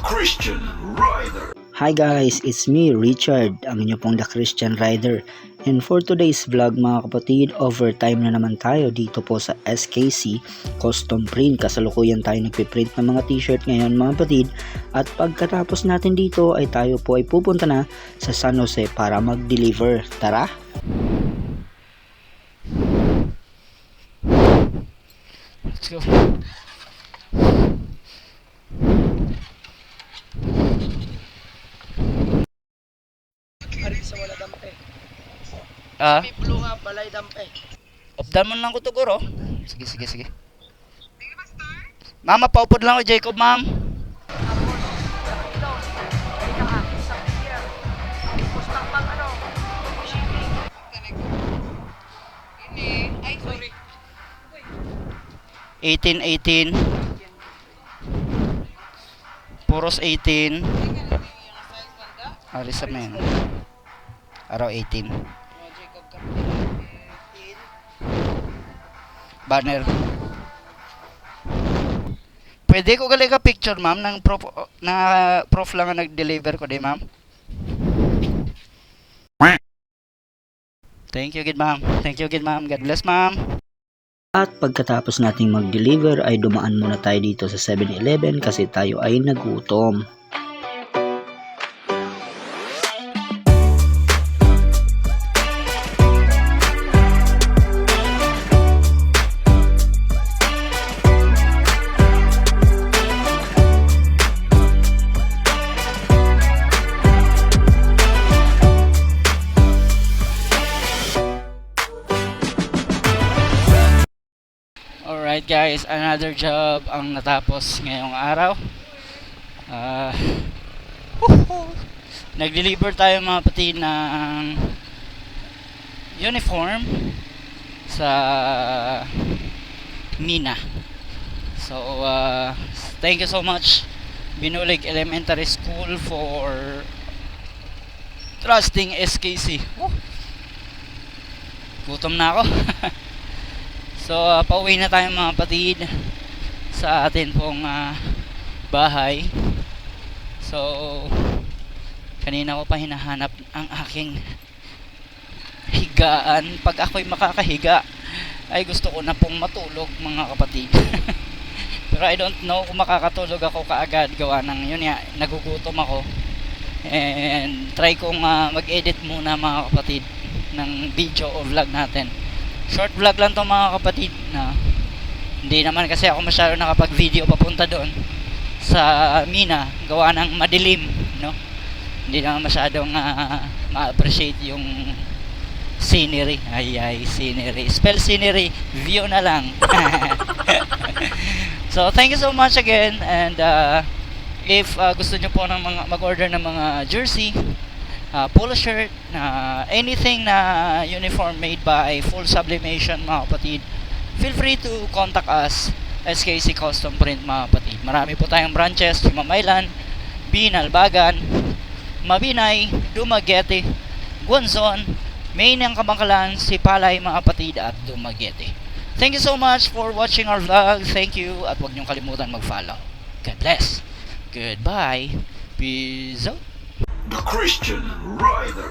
Christian Rider. Hi guys, it's me Richard, ang inyo pong The Christian Rider. And for today's vlog mga kapatid, overtime na naman tayo dito po sa SKC Custom Print. Kasalukuyan tayo nagpiprint ng mga t-shirt ngayon mga kapatid. At pagkatapos natin dito ay tayo po ay pupunta na sa San Jose para mag-deliver. Tara! Let's go. Sa wala dampe. May blue nga balay dampe. Updan mo lang ko to guro. Sige. Mama, paupod lang ko Jacob, ma'am. Ay, sorry. 18. Puros 18. Ari sa men. Araw 18. Banner. Pwede ko gali ka picture, ma'am, ng prof lang ang nag-deliver ko di, ma'am. Thank you, good ma'am. God bless, ma'am. At pagkatapos nating mag-deliver ay dumaan muna tayo dito sa 7-Eleven kasi tayo ay nagutom. Alright guys, another job ang natapos ngayong araw. Nag-deliver tayo mga kapatid ng uniform sa Mina. So thank you so much Binulig Elementary School for trusting SKC. Gutom na ako. So pauwi na tayo mga kapatid sa atin pong bahay. So kanina ko pa hinahanap ang aking higaan. Pag ako'y makakahiga ay gusto ko na pong matulog mga kapatid. Pero I don't know kung makakatulog ako kaagad gawa ng yun nga, nagugutom ako. And try kong mag-edit muna mga kapatid ng video o vlog natin. Short vlog lang to mga kapatid na hindi naman kasi ako masyado nakapag-video papunta doon sa Mina gawa ng madilim, no? Hindi naman masyadong ma-appreciate yung scenery. Scenery. Spell scenery, view na lang. So thank you so much again, and if gusto nyo po ng mag-order ng mga jersey, polo shirt, anything na uniform made by Full Sublimation mga kapatid, feel free to contact us, SKC Custom Print mga kapatid. Marami po tayong branches, Mamaylan, Binalbagan, Mabinay, Dumaguete, Guanzon, Main ng Kabangkalan, Sipalay mga kapatid at Dumaguete. Thank you so much for watching our vlog. Thank you, at huwag niyong kalimutan mag-follow. God bless. Goodbye. Peace out. The Christian Rider.